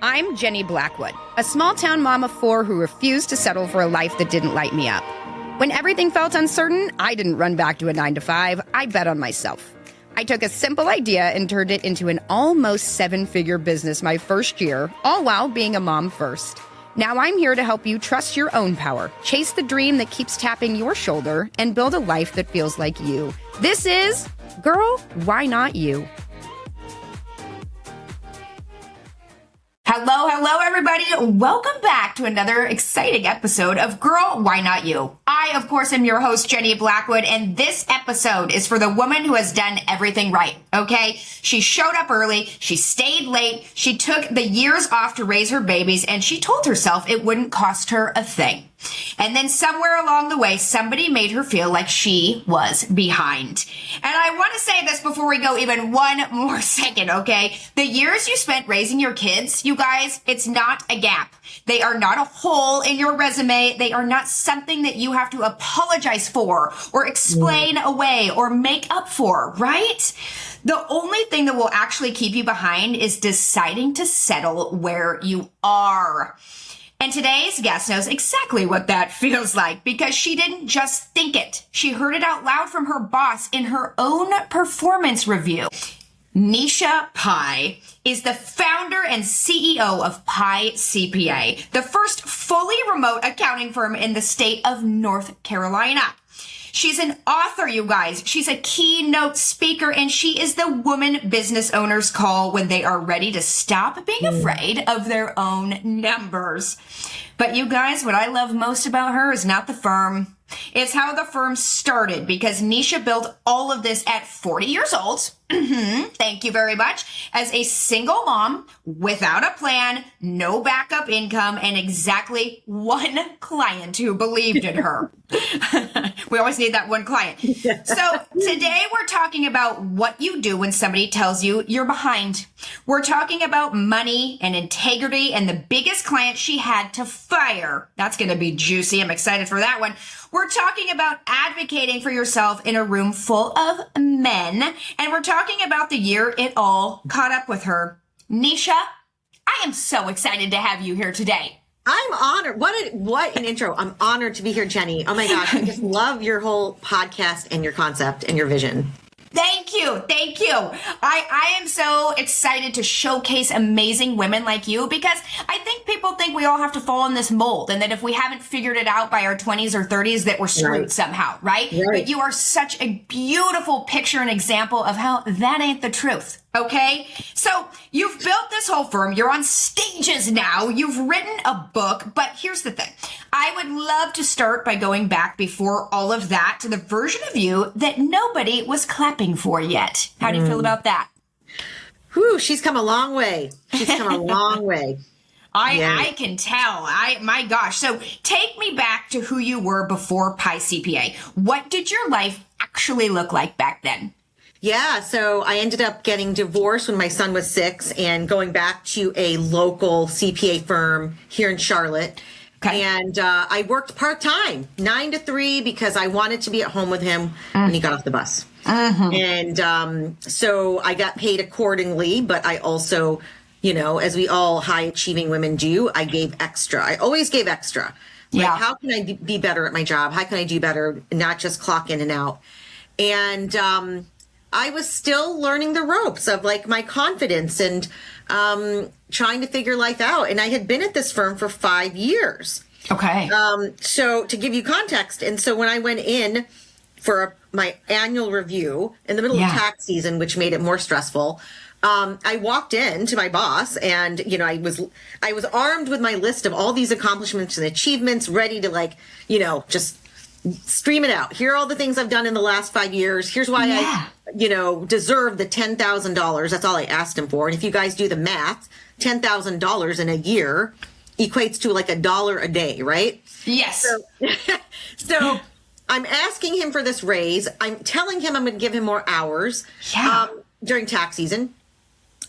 I'm Jenny Blackwood, a small-town mom of four who refused to settle for a life that didn't light me up. When everything felt uncertain, I didn't run back to a 9-to-5. I bet on myself. I took a simple idea and turned it into an almost seven-figure business my first year, all while being a mom first. Now I'm here to help you trust your own power, chase the dream that keeps tapping your shoulder, and build a life that feels like you. This is Girl, Why Not You? Hello, everybody. Welcome back to another exciting episode of Girl, Why Not You? I, of course, am your host, Jenny Blackwood, and this episode is for the woman who has done everything right, okay? She showed up early, she stayed late, she took the years off to raise her babies, and she told herself it wouldn't cost her a thing. And then somewhere along the way, somebody made her feel like she was behind. And I want to say this before we go even one more second, okay? The years you spent raising your kids, you guys, it's not a gap. They are not a hole in your resume. They are not something that you have to apologize for or explain away or make up for, right? The only thing that will actually keep you behind is deciding to settle where you are. And today's guest knows exactly what that feels like because she didn't just think it. She heard it out loud from her boss in her own performance review. Nesha Pai is the founder and CEO of Pai CPA, the first fully remote accounting firm in the state of North Carolina. She's an author, you guys. She's a keynote speaker, and she is the woman business owners call when they are ready to stop being afraid of their own numbers. But you guys, what I love most about her is not the firm. It's how the firm started, because Nesha built all of this at 40 years old. Thank you very much. As a single mom without a plan, no backup income, and exactly one client who believed in her. We always need that one client. So today we're talking about what you do when somebody tells you you're behind. We're talking about money and integrity and the biggest client she had to fire. That's going to be juicy. I'm excited for that one. We're talking about advocating for yourself in a room full of men. And we're talking about the year it all caught up with her. Nesha, I am so excited to have you here today. I'm honored. What an intro. I'm honored to be here, Jenny. Oh my gosh. I just love your whole podcast and your concept and your vision. Thank you. Thank you. I am so excited to showcase amazing women like you because I think people think we all have to fall in this mold and that if we haven't figured it out by our 20s or 30s that we're screwed somehow, right? But you are such a beautiful picture and example of how that ain't the truth. Okay, so you've built this whole firm. You're on stages now. You've written a book. But here's the thing. I would love to start by going back before all of that to the version of you that nobody was clapping for yet. How do you feel about that? Whew, she's come a long way. She's come a long way. I can tell. My gosh. So take me back to who you were before Pai CPA. What did your life actually look like back then? Yeah, so I ended up getting divorced when my son was 6 and going back to a local CPA firm here in Charlotte. Okay. And I worked part-time, 9 to 3, because I wanted to be at home with him when he got off the bus. And so I got paid accordingly, but I also, you know, as we all high-achieving women do, I gave extra. I always gave extra. Like, how can I be better at my job? How can I do better, not just clock in and out? And I was still learning the ropes of like my confidence and trying to figure life out. And I had been at this firm for 5 years. Okay. So to give you context, and so when I went in for my annual review in the middle of tax season, which made it more stressful, I walked in to my boss and, you know, I was armed with my list of all these accomplishments and achievements, ready to like, you know, just stream it out. Here are all the things I've done in the last 5 years. Here's why I, you know, deserve the $10,000. That's all I asked him for. And if you guys do the math, $10,000 in a year equates to like $1 a day, right? Yes. So I'm asking him for this raise. I'm telling him I'm going to give him more hours during tax season.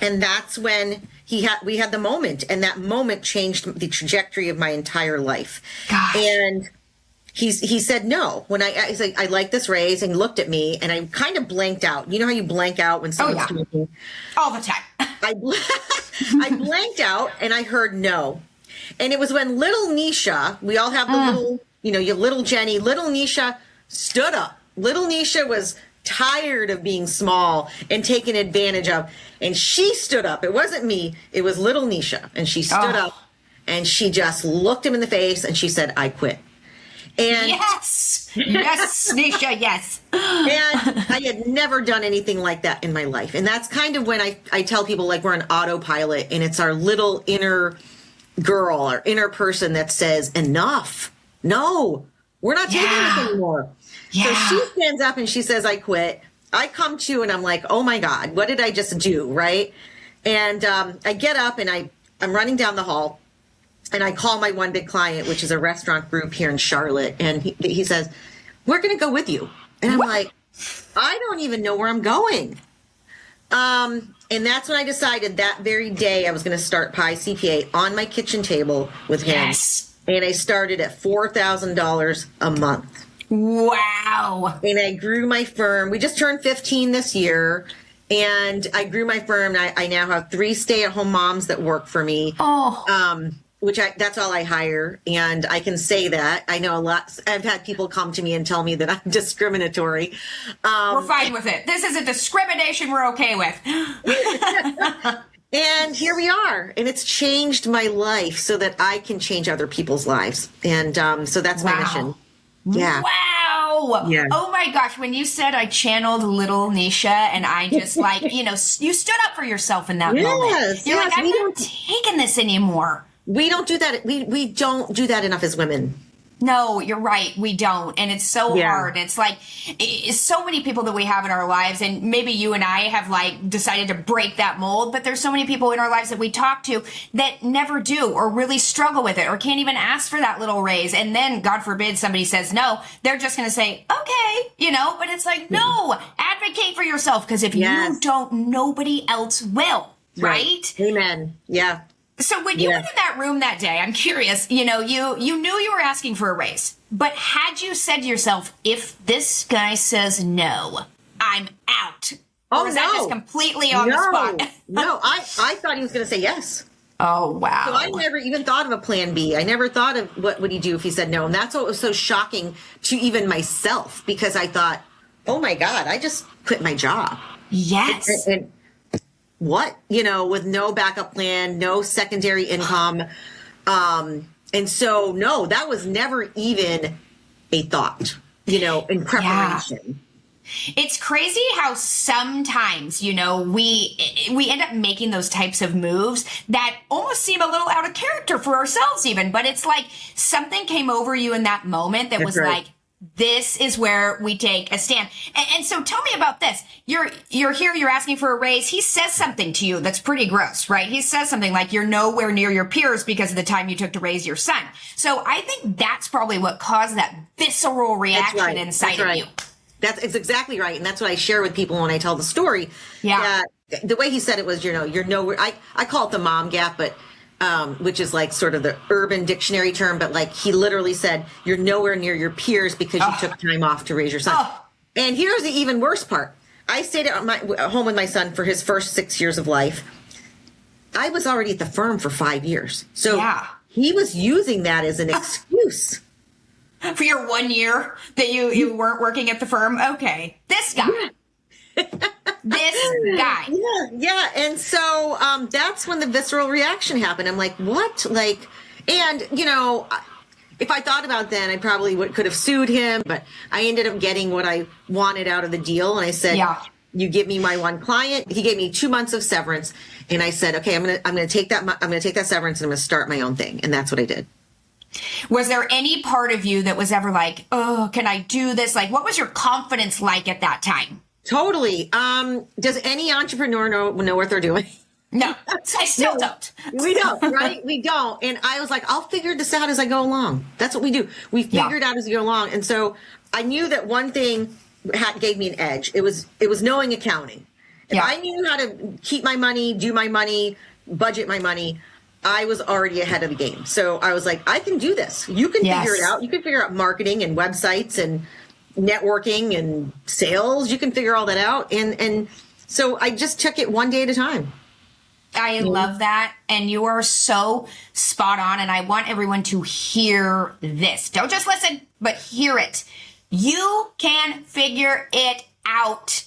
And that's when we had the moment. And that moment changed the trajectory of my entire life. Gosh. And he said no. When I said, I like this raise, and he looked at me and I kind of blanked out. You know how you blank out when someone's talking? All the time. I blanked out and I heard no. And it was when little Nesha, we all have the little, your little Jenny, little Nesha stood up. Little Nesha was tired of being small and taken advantage of. And she stood up. It wasn't me. It was little Nesha. And she stood up and she just looked him in the face and she said, I quit. And yes, Nesha, yes. And I had never done anything like that in my life. And that's kind of when I tell people like we're on autopilot and it's our little inner girl or inner person that says, enough. No, we're not taking this anymore. Yeah. So she stands up and she says, I quit. I come to and I'm like, oh my God, what did I just do? Right. And I get up and I'm running down the hall. And I call my one big client, which is a restaurant group here in Charlotte. And he says, we're going to go with you. And I'm like, I don't even know where I'm going. And that's when I decided that very day I was going to start Pai CPA on my kitchen table with him. Yes. And I started at $4,000 a month. Wow. And I grew my firm. We just turned 15 this year. And I grew my firm. I now have 3 stay-at-home moms that work for me. Oh. That's all I hire. And I can say that. I know a lot. I've had people come to me and tell me that I'm discriminatory. We're fine with it. This isn't discrimination we're okay with. And here we are. And it's changed my life so that I can change other people's lives. And so that's my mission. Yeah. Wow. Yeah. Oh my gosh. When you said I channeled little Nesha and I just you stood up for yourself in that moment. You're like, I'm not taking this anymore. We don't do that. We don't do that enough as women. No, you're right. We don't. And it's so hard. It's like it's so many people that we have in our lives. And maybe you and I have decided to break that mold. But there's so many people in our lives that we talk to that never do or really struggle with it or can't even ask for that little raise. And then, God forbid, somebody says no. They're just going to say, okay, but it's like, no, advocate for yourself. Because if you don't, nobody else will. Right? Amen. Yeah. So when you went in that room that day, I'm curious, you knew you were asking for a raise, but had you said to yourself, if this guy says no, I'm out? Or was that just completely on the spot? No, I thought he was going to say yes. Oh, wow. So I never even thought of a plan B. I never thought of what would he do if he said no. And that's what was so shocking to even myself, because I thought, oh my God, I just quit my job. Yes. And what, with no backup plan, no secondary income. And so, no, that was never even a thought, in preparation. Yeah. It's crazy how sometimes, we end up making those types of moves that almost seem a little out of character for ourselves even, but it's like something came over you in that moment that was like, this is where we take a stand. And so tell me about this. You're here, you're asking for a raise. He says something to you that's pretty gross, right? He says something like you're nowhere near your peers because of the time you took to raise your son. So I think that's probably what caused that visceral reaction inside of you. It's exactly right. And that's what I share with people when I tell the story. Yeah. The way he said it was, you're nowhere. I call it the mom gap, but which is like sort of the urban dictionary term, but like he literally said, you're nowhere near your peers because you took time off to raise your son. And here's the even worse part. I stayed at home with my son for his first 6 years of life. I was already at the firm for 5 years. So he was using that as an excuse. For your 1 year that you weren't working at the firm? Okay. This guy. This guy. Yeah. And so that's when the visceral reaction happened. I'm like, what? And if I thought about then, I probably could have sued him, but I ended up getting what I wanted out of the deal. And I said, you give me my one client. He gave me 2 months of severance. And I said, okay, I'm going to take that severance and I'm going to start my own thing. And that's what I did. Was there any part of you that was ever like, oh, can I do this? Like, what was your confidence like at that time? Totally. Does any entrepreneur know what they're doing? No, I still don't. We don't, right? We don't. And I was like, I'll figure this out as I go along. That's what we do. We figure it out as we go along. And so I knew that one thing gave me an edge. It was knowing accounting. If I knew how to keep my money, do my money, budget my money, I was already ahead of the game. So I was like, I can do this. You can figure it out. You can figure out marketing and websites and networking and sales. You can figure all that out. And so I just took it one day at a time. I love that. And you are so spot on. And I want everyone to hear this. Don't just listen, but hear it. You can figure it out.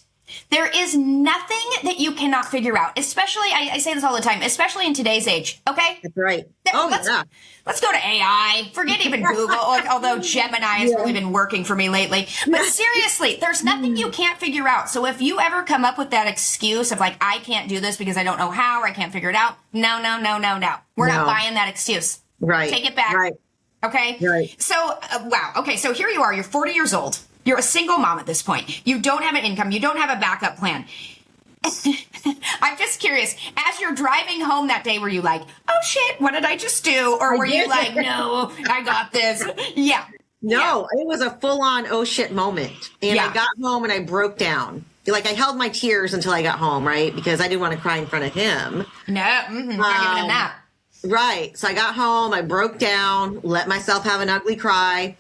There is nothing that you cannot figure out, especially, I say this all the time, especially in today's age. Okay? That's right. Let's go to AI. Forget even Google, although Gemini has really been working for me lately. But seriously, there's nothing you can't figure out. So if you ever come up with that excuse of like, I can't do this because I don't know how, or I can't figure it out. No. We're not buying that excuse. Right. Take it back. Right. Okay? Right. So, wow. Okay, so here you are. You're 40 years old. You're a single mom at this point. You don't have an income. You don't have a backup plan. I'm just curious. As you're driving home that day, were you like, oh shit, what did I just do? Or were you like, no, I got this? Yeah. No, it was a full on oh shit moment. And I got home and I broke down. Like I held my tears until I got home, right? Because I didn't want to cry in front of him. No, not giving him that. Right. So I got home, I broke down, let myself have an ugly cry.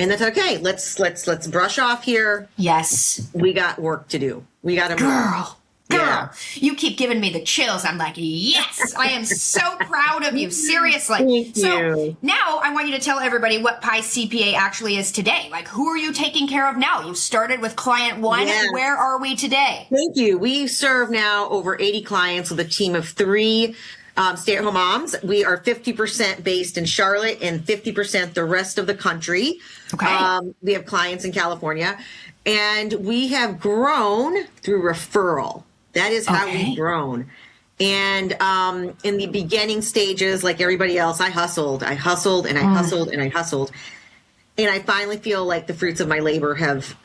And that's okay. Let's brush off here. Yes. We got work to do. We got to Girl, you keep giving me the chills. I'm like, yes, I am so proud of you. Seriously. Thank you. Now I want you to tell everybody what Pai CPA actually is today. Like, who are you taking care of now? You started with client one. Yes. Where are we today? Thank you. We serve now over 80 clients with a team of 3 stay-at-home moms. We are 50% based in Charlotte and 50% the rest of the country. Okay. We have clients in California. And we have grown through referral. That is how we've grown. And in the beginning stages, like everybody else, I hustled. And I finally feel like the fruits of my labor have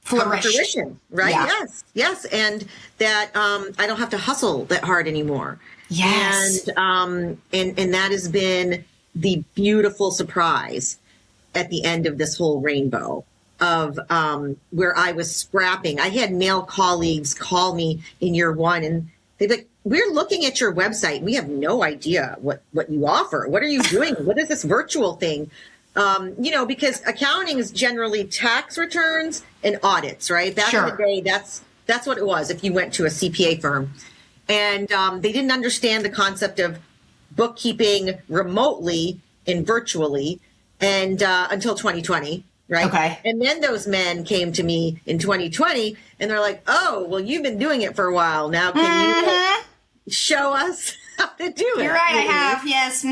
Flourished. fruition, right? Yeah. Yes. And that I don't have to hustle that hard anymore. Yes. And that has been the beautiful surprise at the end of this whole rainbow of where I was scrapping. I had male colleagues call me in year 1 and they'd be like, we're looking at your website. We have no idea what you offer. What are you doing? What is this virtual thing? Because accounting is generally tax returns and audits, right? Back in the day, that's what it was if you went to a CPA firm. And they didn't understand the concept of bookkeeping remotely and virtually and until 2020, right? Okay. And then those men came to me in 2020 and they're like, oh, well, you've been doing it for a while. Now can you show us how to do it? You're right, I have, yes.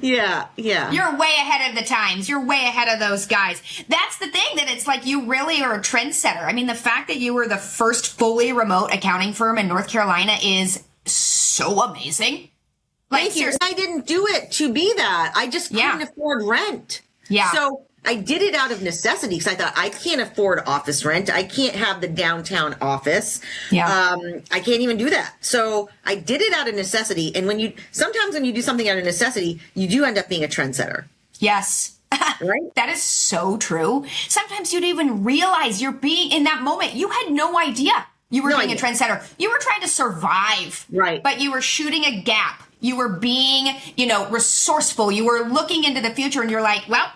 Yeah. You're way ahead of the times. You're way ahead of those guys. That's the thing, that it's like you really are a trendsetter. I mean, the fact that you were the first fully remote accounting firm in North Carolina is so amazing. Like, thank you. I didn't do it to be that. I just couldn't afford rent. Yeah. So I did it out of necessity because I thought I can't afford office rent. I can't have the downtown office. Yeah. I can't even do that. So I did it out of necessity. And sometimes when you do something out of necessity, you do end up being a trendsetter. Yes. Right? That is so true. Sometimes you don't even realize you're being in that moment. You had no idea you were being a trendsetter. You were trying to survive. Right. But you were shooting a gap. You were being, resourceful. You were looking into the future and you're like, well,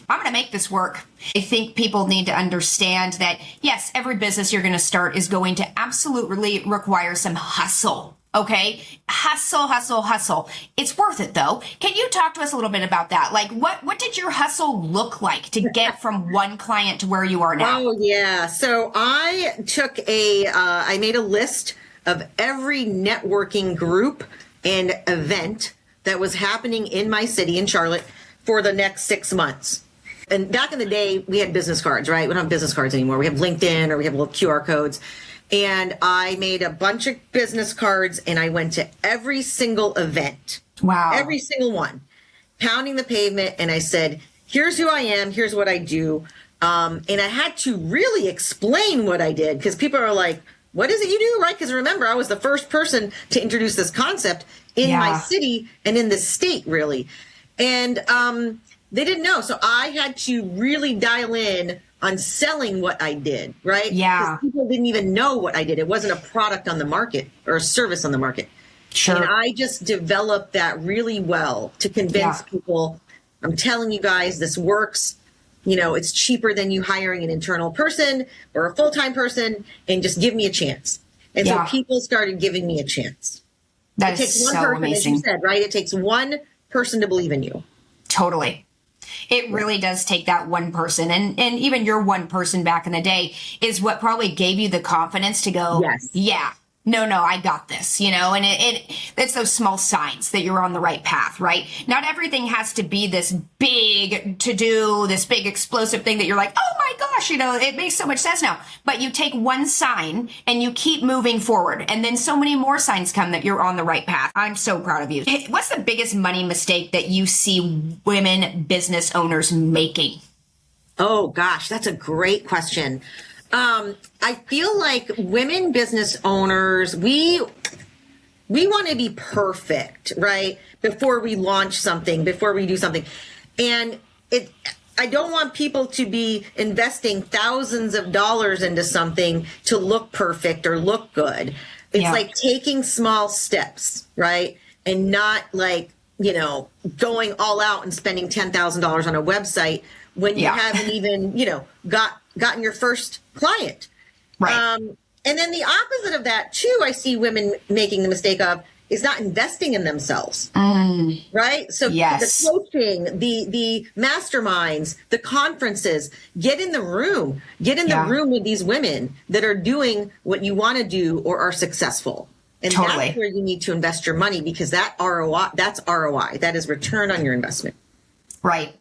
I'm going to make this work. I think people need to understand that, yes, every business you're going to start is going to absolutely require some hustle. Okay? Hustle. It's worth it though. Can you talk to us a little bit about that? Like what did your hustle look like to get from one client to where you are now? Oh yeah. So I took I made a list of every networking group and event that was happening in my city in Charlotte for the next 6 months. And back in the day, we had business cards, right? We don't have business cards anymore. We have LinkedIn or we have little QR codes. And I made a bunch of business cards and I went to every single event. Wow. Every single one. Pounding the pavement. And I said, here's who I am. Here's what I do. And I had to really explain what I did because people are like, what is it you do, right? Because remember, I was the first person to introduce this concept in my city and in the state, really. And they didn't know. So I had to really dial in on selling what I did, right? Yeah. Because people didn't even know what I did. It wasn't a product on the market or a service on the market. Sure. And I just developed that really well to convince people, I'm telling you guys, this works. It's cheaper than you hiring an internal person or a full-time person, and just give me a chance. And so people started giving me a chance. That it takes is one so person, amazing. as you said, right? It takes one person to believe in you. Totally. It really does take that one person. And even your one person back in the day is what probably gave you the confidence to go, yeah, no, I got this, you know, and it's those small signs that you're on the right path, right? Not everything has to be this big to do, this big explosive thing that you're like, oh my gosh, you know, it makes so much sense now. But you take one sign and you keep moving forward. And then so many more signs come that you're on the right path. I'm so proud of you. What's the biggest money mistake that you see women business owners making? Oh gosh, that's a great question. I feel like women business owners, we want to be perfect, right? Before we launch something, before we do something. And I don't want people to be investing thousands of dollars into something to look perfect or look good. It's like taking small steps, right? And not like, you know, going all out and spending $10,000 on a website when you haven't even, you know, gotten your first client. Right. And then the opposite of that too, I see women making the mistake of is not investing in themselves. Right. So the coaching, the masterminds, the conferences, get in the room with these women that are doing what you want to do or are successful. And that's where you need to invest your money, because that's ROI. That is return on your investment. Right.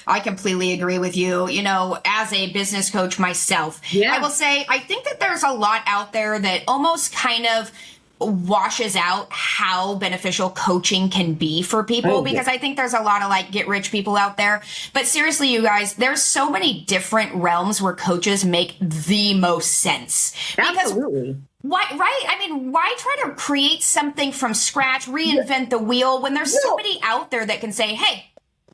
I completely agree with you. You know, as a business coach myself, I will say, I think that there's a lot out there that almost kind of washes out how beneficial coaching can be for people, because I think there's a lot of like get rich people out there. But seriously, you guys, there's so many different realms where coaches make the most sense. Absolutely. Why, right? I mean, why try to create something from scratch, reinvent the wheel when there's somebody out there that can say, hey,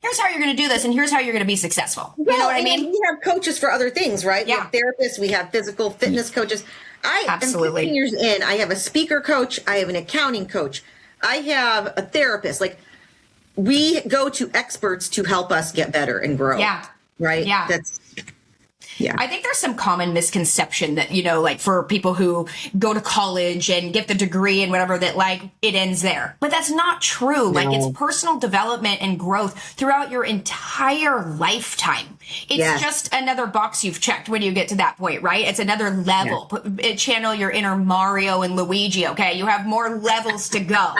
here's how you're going to do this, and here's how you're going to be successful. You know what I mean? We have coaches for other things, right? We have therapists, we have physical fitness coaches. I am 15 years in. I have a speaker coach. I have an accounting coach. I have a therapist. Like, we go to experts to help us get better and grow. Yeah. Right? Yeah. I think there's some common misconception that, you know, like for people who go to college and get the degree and whatever, that like it ends there. But that's not true. Like, it's personal development and growth throughout your entire lifetime. It's just another box you've checked when you get to that point, right? It's another level. Channel your inner Mario and Luigi, okay? You have more levels to go.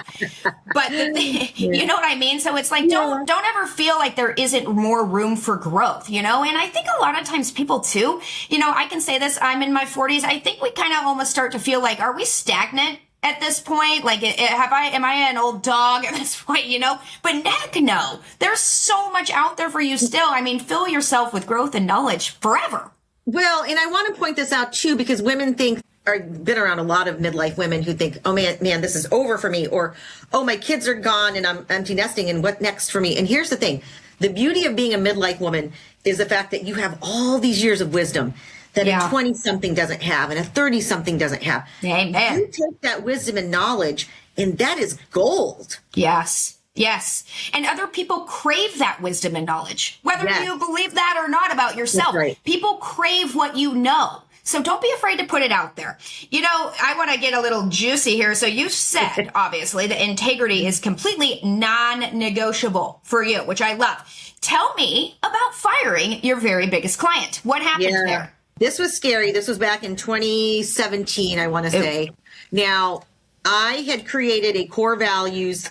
But you know what I mean? So it's like, don't ever feel like there isn't more room for growth, you know? And I think a lot of times people too, you know, I can say this, I'm in my 40s. I think we kind of almost start to feel like, are we stagnant at this point? Like, am I an old dog at this point, you know? But heck no, there's so much out there for you still. I mean, fill yourself with growth and knowledge forever. Well, and I want to point this out too, because women think, I've been around a lot of midlife women who think, oh man, this is over for me. Or, oh, my kids are gone and I'm empty nesting and what next for me? And here's the thing. The beauty of being a midlife woman is the fact that you have all these years of wisdom that a 20-something doesn't have and a 30-something doesn't have. Amen. You take that wisdom and knowledge, and that is gold. Yes. Yes. And other people crave that wisdom and knowledge, whether you believe that or not about yourself. Right. People crave what you know. So don't be afraid to put it out there. You know, I want to get a little juicy here. So you said, obviously, that integrity is completely non-negotiable for you, which I love. Tell me about firing your very biggest client. What happened there? This was scary. This was back in 2017, I want to say. Now, I had created a core values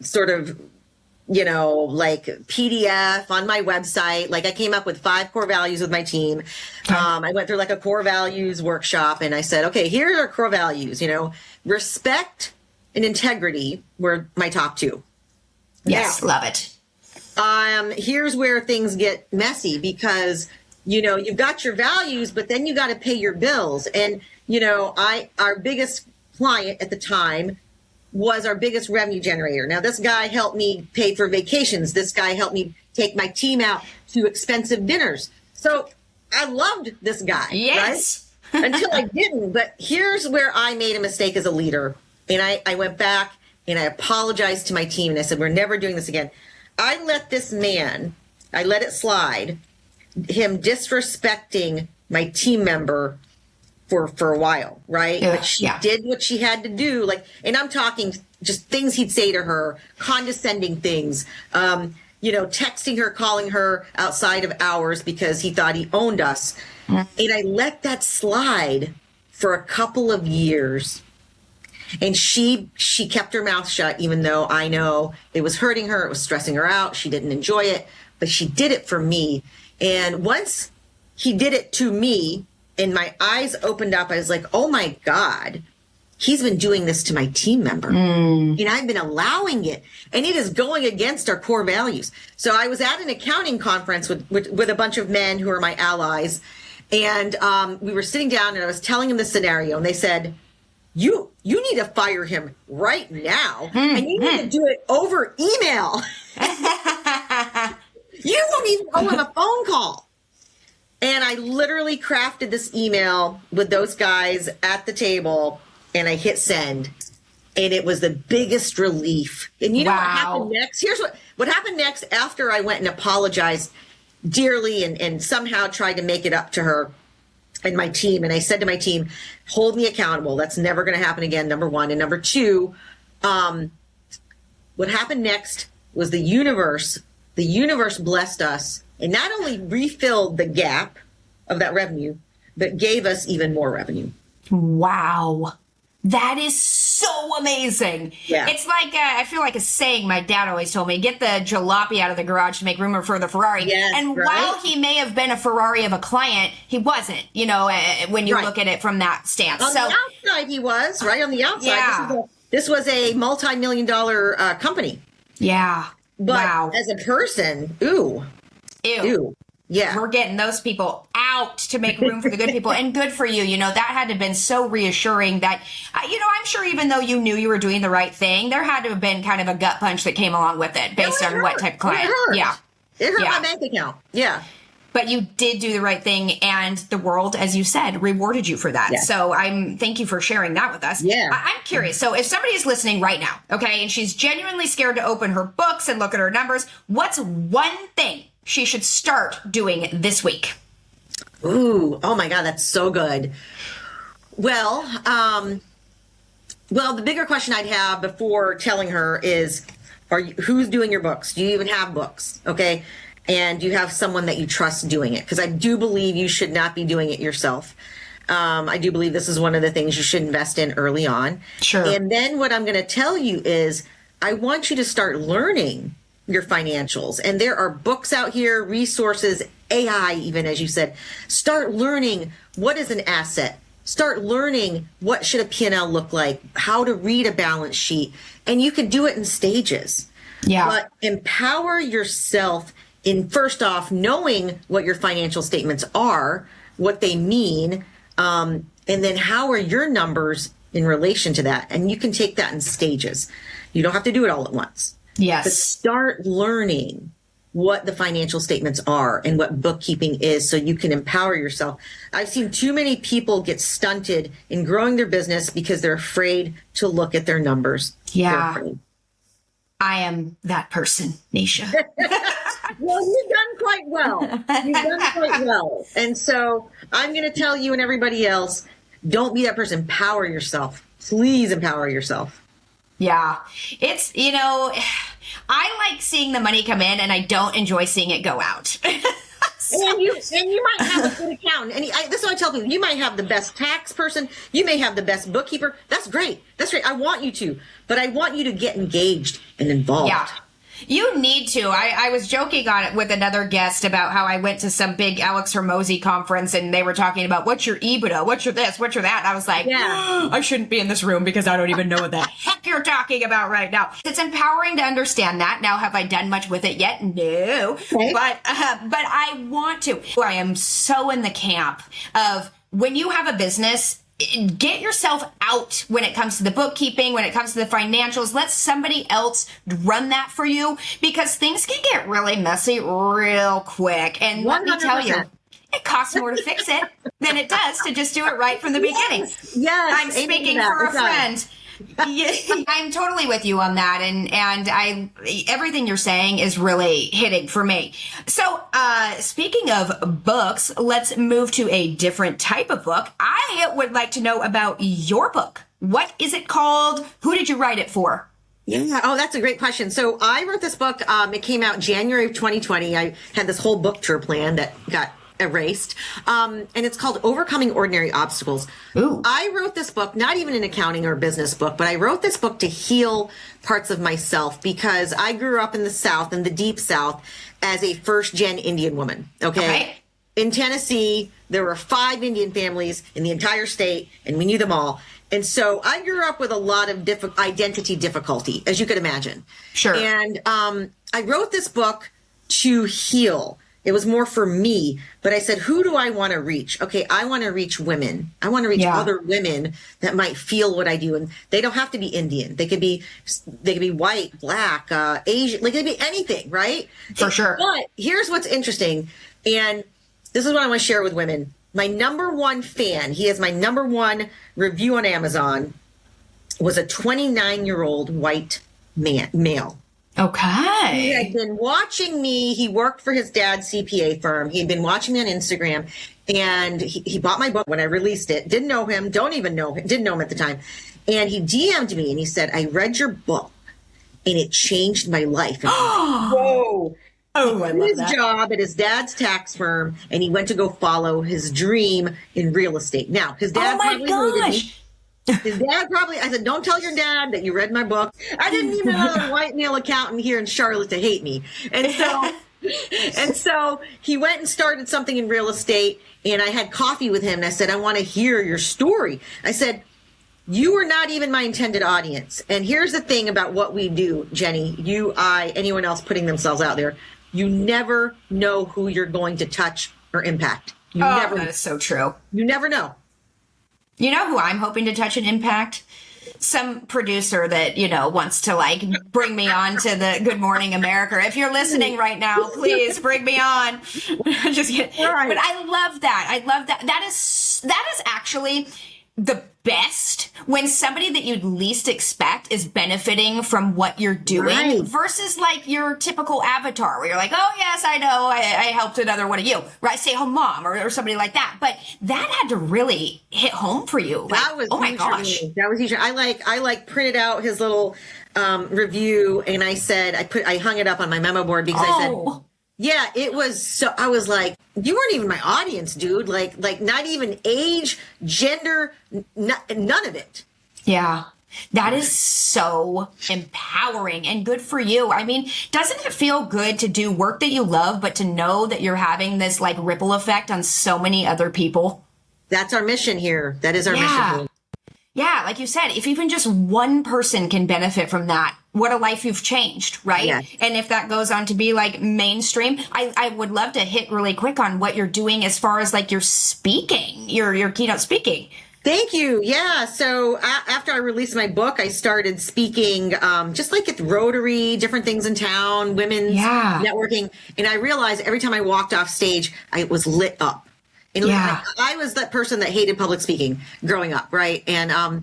sort of, you know, like PDF on my website. Like, I came up with 5 core values with my team. I went through like a core values workshop, and I said, okay, here are core values, you know, respect and integrity were my top 2. Yes. Now, love it. Here's where things get messy, because, you know, you've got your values, but then you got to pay your bills. And, you know, our biggest client at the time was our biggest revenue generator. Now, this guy helped me pay for vacations. This guy helped me take my team out to expensive dinners. So I loved this guy. Yes. Right? Until I didn't. But here's where I made a mistake as a leader. And I went back and I apologized to my team. And I said, we're never doing this again. I let it slide, him disrespecting my team member for a while, right? Yeah, But she did what she had to do. Like, and I'm talking just things he'd say to her, condescending things, texting her, calling her outside of hours because he thought he owned us. And I let that slide for a couple of years. And she kept her mouth shut, even though I know it was hurting her. It was stressing her out. She didn't enjoy it, but she did it for me. And once he did it to me and my eyes opened up, I was like, oh my God, he's been doing this to my team member. And I've been allowing it. And it is going against our core values. So I was at an accounting conference with a bunch of men who are my allies. And we were sitting down and I was telling them the scenario. And they said, you need to fire him right now. And you need to do it over email. You won't even owe him a phone call. And I literally crafted this email with those guys at the table. And I hit send, and it was the biggest relief. And you know what happened next? Here's what happened next after I went and apologized dearly and somehow tried to make it up to her and my team. And I said to my team, hold me accountable. That's never going to happen again, number one. And number two, what happened next was the universe blessed us and not only refilled the gap of that revenue, but gave us even more revenue. Wow. That is so amazing. Yeah. It's like, I feel like a saying my dad always told me, get the jalopy out of the garage to make room for the Ferrari. Yes, and right? while he may have been a Ferrari of a client, he wasn't, when you look at it from that stance. On the outside, he was, right? On the outside. Yeah. This was a multi-million-dollar company. Yeah. But as a person, ooh. Yeah. We're getting those people out to make room for the good people. And good for you. That had to have been so reassuring that, I'm sure even though you knew you were doing the right thing, there had to have been kind of a gut punch that came along with it based on what type of client. It hurt my bank account. Yeah. But you did do the right thing, and the world, as you said, rewarded you for that. Yeah. So thank you for sharing that with us. Yeah. I'm curious. So if somebody is listening right now, okay, and she's genuinely scared to open her books and look at her numbers, what's one thing she should start doing this week? Ooh, oh my God, that's so good. Well, the bigger question I'd have before telling her is, who's doing your books? Do you even have books? Okay. And do you have someone that you trust doing it? Because I do believe you should not be doing it yourself. I do believe this is one of the things you should invest in early on. Sure. And then what I'm going to tell you is I want you to start learning your financials. And there are books out here, resources, AI, even as you said. Start learning what is an asset. Start learning what should a P&L look like, how to read a balance sheet. And you can do it in stages. Yeah. But empower yourself in, first off, knowing what your financial statements are, what they mean, and then how are your numbers in relation to that. And you can take that in stages. You don't have to do it all at once. Yes. But start learning what the financial statements are and what bookkeeping is so you can empower yourself. I've seen too many people get stunted in growing their business because they're afraid to look at their numbers. Yeah. I am that person, Nesha. Well, you've done quite well. You've done quite well. And so I'm going to tell you and everybody else, don't be that person. Empower yourself. Please empower yourself. Yeah. It's, I like seeing the money come in and I don't enjoy seeing it go out. And you might have a good accountant. And this is what I tell people. You might have the best tax person. You may have the best bookkeeper. That's great. That's great. I want you to. But I want you to get engaged and involved. Yeah. You need to. I was joking on it with another guest about how I went to some big Alex Hormozy conference and they were talking about what's your EBITDA, what's your this, what's your that. And I was like, I shouldn't be in this room because I don't even know what the heck you're talking about right now. It's empowering to understand that. Now, have I done much with it yet? No. Okay. But I want to. I am so in the camp of when you have a business, get yourself out when it comes to the bookkeeping, when it comes to the financials. Let somebody else run that for you because things can get really messy real quick. And 100%. Let me tell you, it costs more to fix it than it does to just do it right from the beginning. Yes. I'm speaking for a friend Yeah, I'm totally with you on that, and everything you're saying is really hitting for me. So, speaking of books, let's move to a different type of book. I would like to know about your book. What is it called? Who did you write it for? Yeah. Oh, that's a great question. So I wrote this book. It came out January of 2020. I had this whole book tour plan that got erased. And it's called Overcoming Ordinary Obstacles. Ooh. I wrote this book, not even an accounting or business book, but I wrote this book to heal parts of myself because I grew up in the South, in the deep South, as a first-gen Indian woman. Okay. In Tennessee, there were 5 Indian families in the entire state, and we knew them all. And so I grew up with a lot of identity difficulty, as you could imagine. Sure. And I wrote this book to heal. It was more for me, but I said, who do I want to reach? Okay, I want to reach women. I want to reach other women that might feel what I do. And they don't have to be Indian. They could be white, black, Asian, like they could be anything, right? For sure. But here's what's interesting. And this is what I want to share with women. My number one fan, he has my number one review on Amazon, was a 29-year-old white male. Okay. He had been watching me. He worked for his dad's CPA firm. He had been watching me on Instagram, and he bought my book when I released it. Didn't know him. Don't even know him. Didn't know him at the time. And he DM'd me, and he said, I read your book, and it changed my life. And I'm like, whoa. Oh, I love his that. job at his dad's tax firm, and he went to go follow his dream in real estate. Now, his dad probably hated me. His dad probably, I said, don't tell your dad that you read my book. I didn't even have a white male accountant here in Charlotte to hate me. And so he went and started something in real estate, and I had coffee with him, and I said, I want to hear your story. I said, you are not even my intended audience. And here's the thing about what we do, Jenny, you, I, anyone else putting themselves out there. You never know who you're going to touch or impact. That is so true. You never know. You know who I'm hoping to touch and impact? Some producer that, wants to like bring me on to the Good Morning America. If you're listening right now, please bring me on. Just kidding. Right. But I love that. I love that. That is actually the best when somebody that you'd least expect is benefiting from what you're doing versus like your typical avatar where you're like, oh yes, I know I helped another one of you, right? Stay home mom or somebody like that. But that had to really hit home for you. Like, that was oh my gosh. That was huge. I printed out his little review, and I said, I hung it up on my memo board because I said, yeah, it was so, I was like, you weren't even my audience, dude. Like not even age, gender, none of it. Yeah. That is so empowering and good for you. I mean, doesn't it feel good to do work that you love, but to know that you're having this like ripple effect on so many other people? That's our mission here. That is our mission here. Yeah, like you said, if even just one person can benefit from that, what a life you've changed, right? Yeah. And if that goes on to be like mainstream, I would love to hit really quick on what you're doing as far as like your speaking, your keynote speaking. Thank you. Yeah. So after I released my book, I started speaking just like at Rotary, different things in town, women's networking. And I realized every time I walked off stage, I was lit up. And I was that person that hated public speaking growing up, right? And I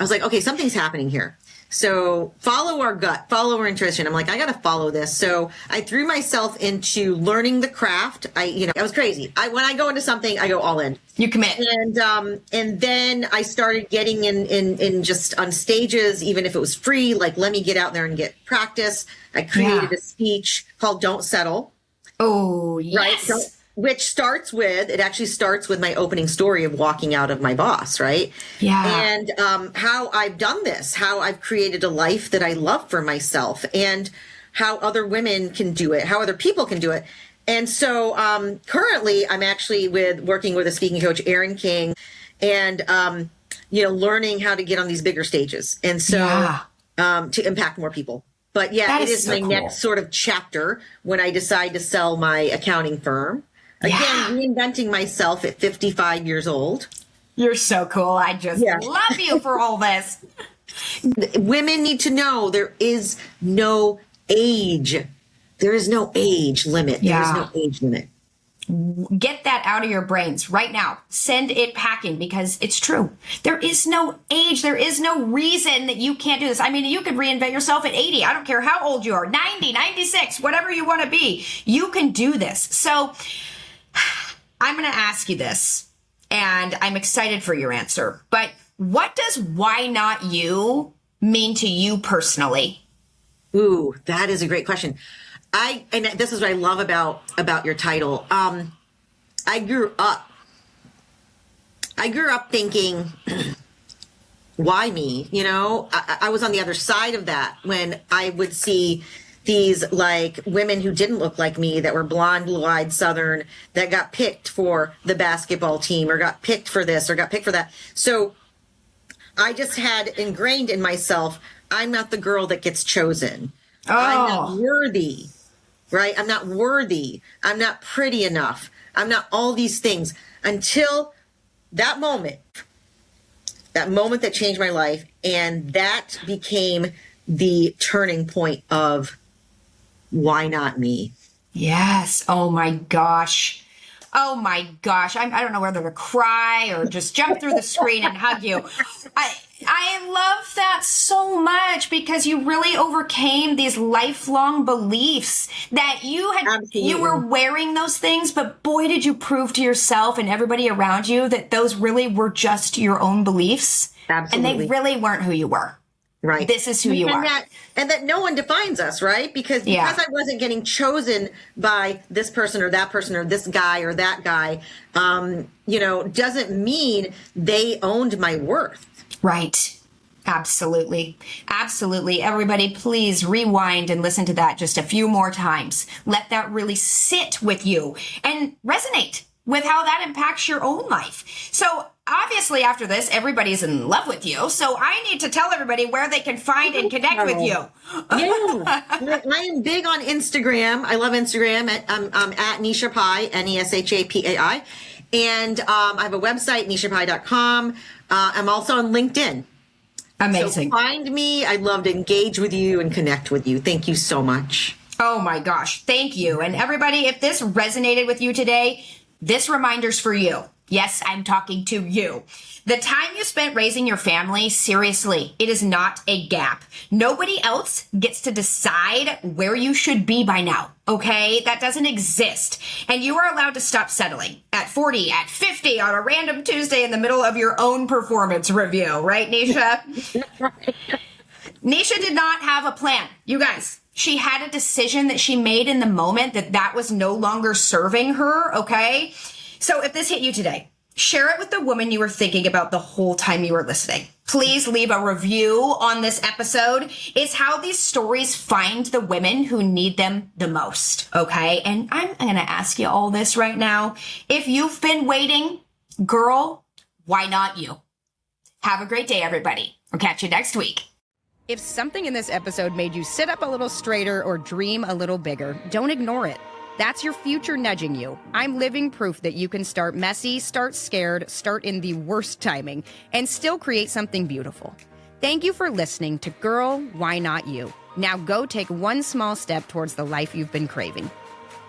was like, okay, something's happening here. So follow our gut, follow our intuition. I'm like, I got to follow this. So I threw myself into learning the craft. I was crazy. When I go into something, I go all in. You commit. And then I started getting in just on stages, even if it was free, like let me get out there and get practice. I created a speech called Don't Settle. Oh, yes. Right? Which starts with my opening story of walking out of my boss, right? Yeah. And how I've done this, how I've created a life that I love for myself, and how other women can do it, how other people can do it. And so currently I'm actually working with a speaking coach, Erin King, and learning how to get on these bigger stages. And so to impact more people. But it is so my next sort of chapter when I decide to sell my accounting firm. Again, reinventing myself at 55 years old. You're so cool. I just love you for all this. Women need to know there is no age. There is no age limit. There is no age limit. Get that out of your brains right now. Send it packing because it's true. There is no age. There is no reason that you can't do this. I mean, you could reinvent yourself at 80. I don't care how old you are, 90, 96, whatever you want to be. You can do this. So I'm going to ask you this, and I'm excited for your answer. But what does why not you mean to you personally? Ooh, that is a great question. And this is what I love about your title. I grew up thinking, why me? You know, I was on the other side of that when I would see these like women who didn't look like me, that were blonde, blue-eyed Southern, that got picked for the basketball team or got picked for this or got picked for that. So I just had ingrained in myself, I'm not the girl that gets chosen. Oh. I'm not worthy, right? I'm not worthy. I'm not pretty enough. I'm not all these things, until that moment that changed my life. And that became the turning point of why not me? Yes. Oh my gosh. Oh my gosh. I don't know whether to cry or just jump through the screen and hug you. I love that so much, because you really overcame these lifelong beliefs that you had. Absolutely. You were wearing those things, but boy, did you prove to yourself and everybody around you that those really were just your own beliefs. Absolutely. And they really weren't who you were. Right. This is who you are. And that no one defines us, right? Because I wasn't getting chosen by this person or that person or this guy or that guy, doesn't mean they owned my worth. Right. Absolutely. Absolutely. Everybody, please rewind and listen to that just a few more times. Let that really sit with you and resonate with how that impacts your own life. So obviously after this, everybody's in love with you. So I need to tell everybody where they can find and connect with you. Yeah. I am big on Instagram. I love Instagram. I'm at Nesha Pai, Neshapai. And I have a website, neshapai.com. I'm also on LinkedIn. Amazing. So find me. I'd love to engage with you and connect with you. Thank you so much. Oh my gosh. Thank you. And everybody, if this resonated with you today, this reminder's for you. Yes, I'm talking to you. The time you spent raising your family, seriously, it is not a gap. Nobody else gets to decide where you should be by now, okay? That doesn't exist. And you are allowed to stop settling at 40, at 50, on a random Tuesday in the middle of your own performance review, right, Nesha? Nesha did not have a plan, you guys. She had a decision that she made in the moment that was no longer serving her, okay? So if this hit you today, share it with the woman you were thinking about the whole time you were listening. Please leave a review on this episode. It's how these stories find the women who need them the most, okay? And I'm going to ask you all this right now. If you've been waiting, girl, why not you? Have a great day, everybody. We'll catch you next week. If something in this episode made you sit up a little straighter or dream a little bigger, don't ignore it. That's your future nudging you. I'm living proof that you can start messy, start scared, start in the worst timing, and still create something beautiful. Thank you for listening to Girl, Why Not You? Now go take one small step towards the life you've been craving.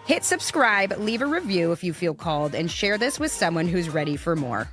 Hit subscribe, leave a review if you feel called, and share this with someone who's ready for more.